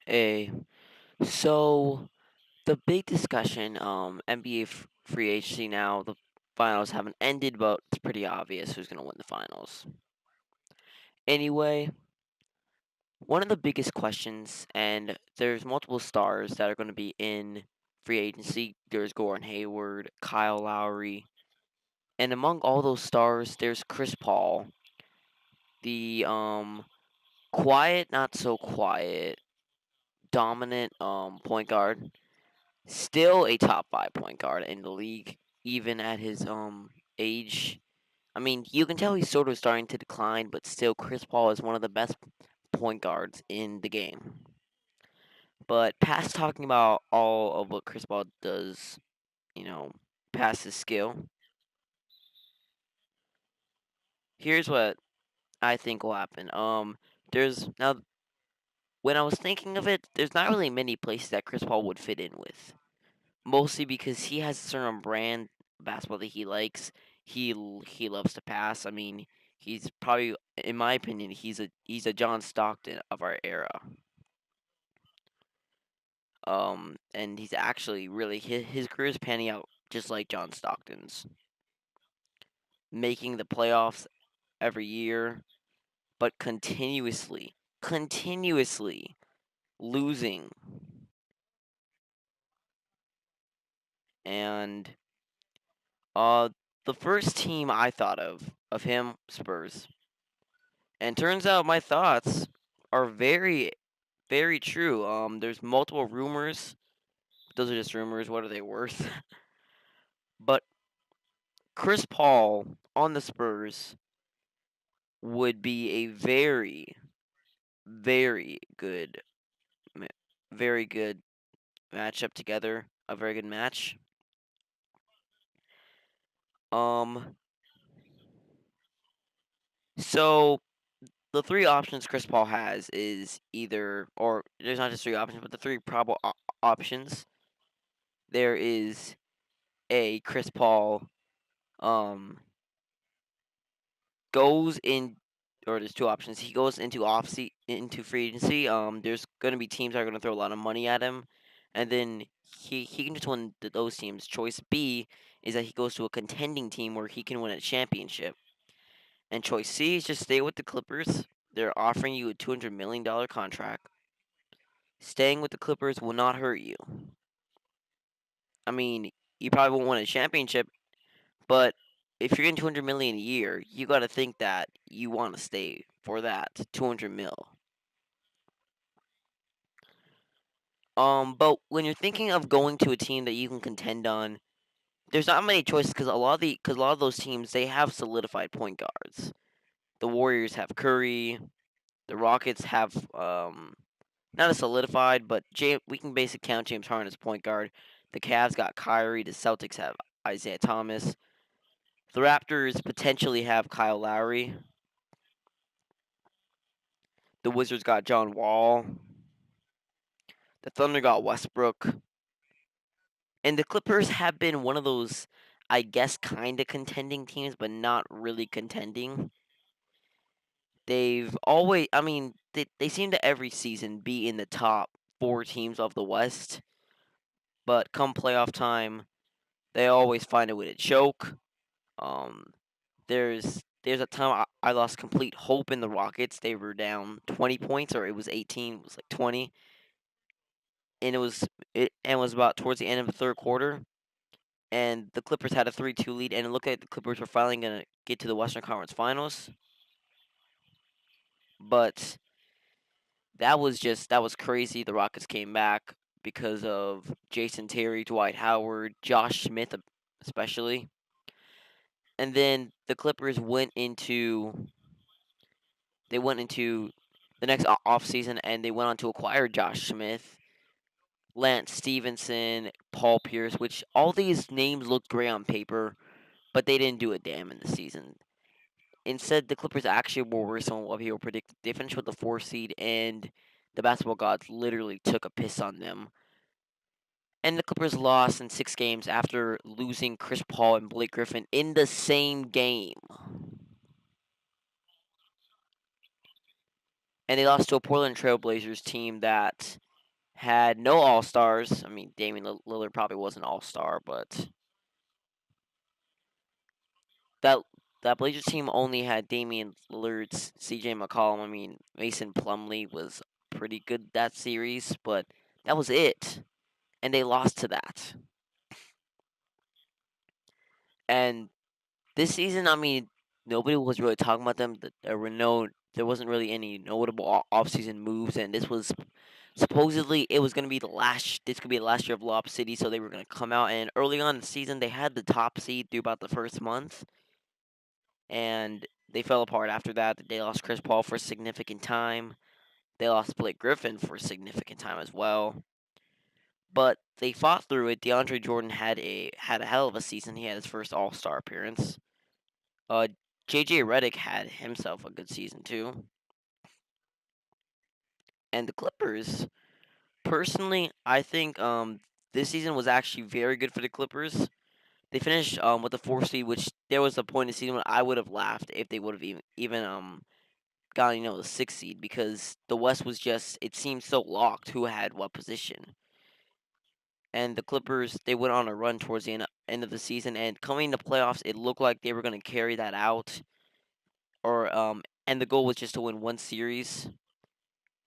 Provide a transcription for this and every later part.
Hey, so the big discussion, NBA free agency now. The finals haven't ended, but it's pretty obvious who's gonna win the finals. Anyway, one of the biggest questions, and there's multiple stars that are gonna be in free agency. There's Gordon Hayward, Kyle Lowry, and among all those stars, there's Chris Paul, the quiet, not so quiet, dominant point guard. Still a top 5 point guard in the league, even at his age. I mean, you can tell he's sort of starting to decline, but still, Chris Paul is one of the best point guards in the game. But past talking about all of what Chris Paul does, you know, past his skill, here's what I think will happen. There's now when I was thinking of it, there's not really many places that Chris Paul would fit in with. Mostly because he has a certain brand of basketball that he likes. He loves to pass. I mean, he's probably, in my opinion, he's a John Stockton of our era. And he's actually really his career is panning out just like John Stockton's, making the playoffs every year, but continuously losing. And uh, the first team I thought of him, Spurs. And turns out my thoughts are very, very true. There's multiple rumors. Those are just rumors. What are they worth? But Chris Paul on the Spurs would be a very, very good, very good matchup together. A very good match. Um, so the three options Chris Paul has is either, or there's not just three options, but the three probable options. There is a Chris Paul um goes in, or there's two options. He goes into free agency. There's gonna be teams that are gonna throw a lot of money at him, and then he can just win those teams. Choice B is that he goes to a contending team where he can win a championship. And choice C is just stay with the Clippers. They're offering you a $200 million contract. Staying with the Clippers will not hurt you. I mean, you probably won't win a championship, but if you're getting 200 million a year, you got to think that you want to stay for that 200 mil. But when you're thinking of going to a team that you can contend on, there's not many choices because a lot of those teams they have solidified point guards. The Warriors have Curry. The Rockets have not a solidified, but we can basically count James Harden as point guard. The Cavs got Kyrie. The Celtics have Isaiah Thomas. The Raptors potentially have Kyle Lowry. The Wizards got John Wall. The Thunder got Westbrook. And the Clippers have been one of those, I guess, kind of contending teams, but not really contending. They've always, I mean, they seem to every season be in the top four teams of the West, but come playoff time, they always find a way to choke. Um, there's a time I lost complete hope in the Rockets. They were down 20 points, or it was 18, it was like 20, and it was about towards the end of the third quarter, and the Clippers had a 3-2 lead, and it looked like the Clippers were finally gonna get to the Western Conference Finals, but that was crazy. The Rockets came back because of Jason Terry, Dwight Howard, Josh Smith, especially, and then the Clippers went into the next offseason and they went on to acquire Josh Smith, Lance Stevenson, Paul Pierce, which all these names looked great on paper, but they didn't do a damn in the season. Instead, the Clippers actually were worse than what people predicted. They finished with the 4th seed, and the basketball gods literally took a piss on them. And the Clippers lost in 6 games after losing Chris Paul and Blake Griffin in the same game. And they lost to a Portland Trailblazers team that had no All Stars. I mean, Damian Lillard probably was an All Star, but that that Blazers team only had Damian Lillard, C.J. McCollum. I mean, Mason Plumlee was pretty good that series, but that was it, and they lost to that. And this season, I mean, nobody was really talking about them. There wasn't really any notable offseason moves, and this was supposedly it was going to be the last. This could be the last year of Lob City, so they were going to come out. And early on in the season, they had the top seed through about the first month, and they fell apart after that. They lost Chris Paul for a significant time. They lost Blake Griffin for a significant time as well. But they fought through it. DeAndre Jordan had a hell of a season. He had his first All Star appearance. Uh, JJ Redick had himself a good season too. And the Clippers, personally, I think this season was actually very good for the Clippers. They finished with the 4th seed, which there was a point in the season when I would have laughed if they would have even gotten the 6th seed, because the West was just, it seemed so locked who had what position. And the Clippers, they went on a run towards the end of the season, and coming to playoffs, it looked like they were going to carry that out, or and the goal was just to win one series,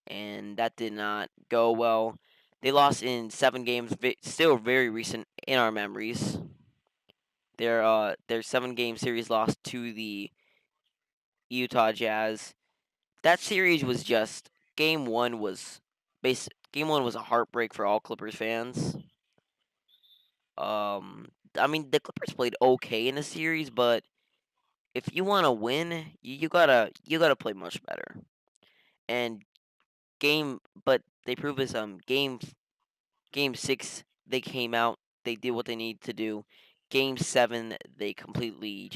and that did not go well. They lost in 7 games, still very recent in our memories. Their 7 game series loss to the Utah Jazz. That series was just game one was a heartbreak for all Clippers fans. I mean, the Clippers played okay in the series, but if you want to win, you gotta play much better. And but they proved this. Game 6, they came out, they did what they needed to do. Game 7, they completely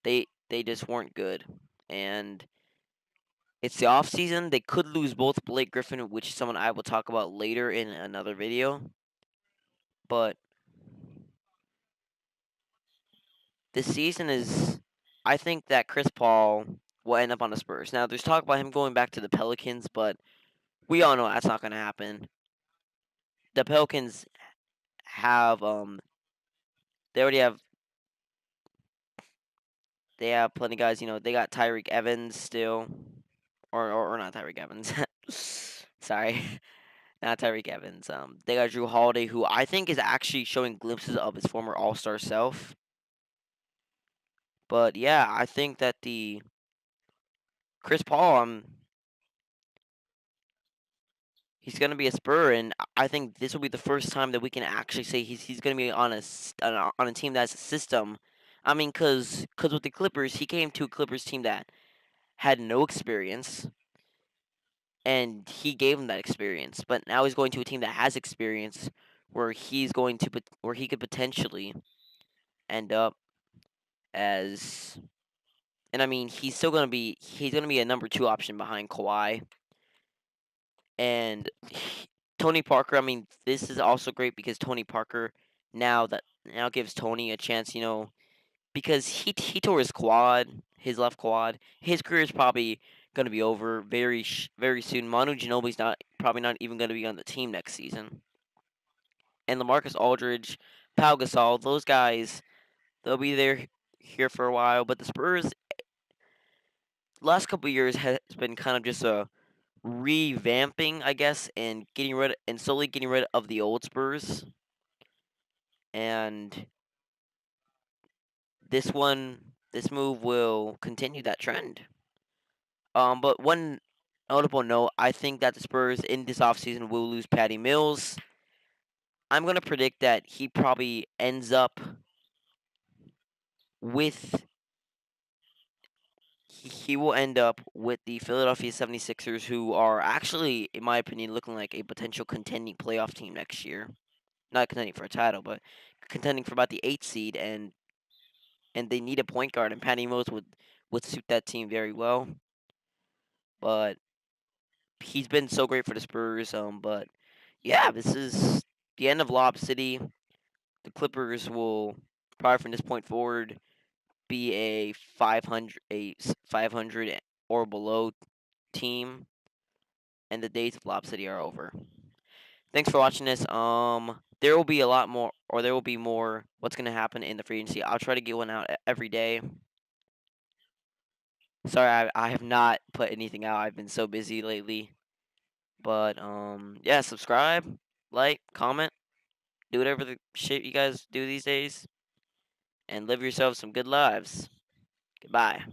they just weren't good. And it's the off season. They could lose both Blake Griffin, which is someone I will talk about later in another video. But this season is, I think that Chris Paul will end up on the Spurs. Now, there's talk about him going back to the Pelicans, but we all know that's not going to happen. The Pelicans have they already have they have plenty of guys. They got Tyreek Evans still, or not Tyreek Evans. Sorry, not Tyreek Evans. They got Drew Holiday, who I think is actually showing glimpses of his former All Star self. But yeah, I think that the Chris Paul, he's gonna be a Spur, and I think this will be the first time that we can actually say he's gonna be on a team that's a system. I mean, cause with the Clippers, he came to a Clippers team that had no experience, and he gave him that experience. But now he's going to a team that has experience, where where he could potentially end up as. And I mean, he's gonna be a number 2 option behind Kawhi. And Tony Parker, I mean, this is also great because Tony Parker now gives Tony a chance, because he tore his left quad. His career is probably going to be over very soon. Manu Ginobili's probably not even going to be on the team next season. And LaMarcus Aldridge, Pau Gasol, those guys, they'll be there here for a while. But the Spurs, last couple of years has been kind of just a revamping, I guess, and slowly getting rid of the old Spurs. And this move will continue that trend. But one notable note, I think that the Spurs in this offseason will lose Patty Mills. I'm gonna predict that he probably ends up with he will end up with the Philadelphia 76ers, who are actually, in my opinion, looking like a potential contending playoff team next year. Not contending for a title, but contending for about the 8th seed, and they need a point guard, and Patty Mills would suit that team very well. But he's been so great for the Spurs. But yeah, this is the end of Lob City. The Clippers will probably from this point forward be a 500 or below team. and the days of Lob City are over. Thanks for watching this. There will be a lot more, or there will be more. What's gonna happen in the free agency? I'll try to get one out every day. Sorry, I have not put anything out. I've been so busy lately. But yeah, subscribe, like, comment, do whatever the shit you guys do these days, and live yourselves some good lives. Goodbye.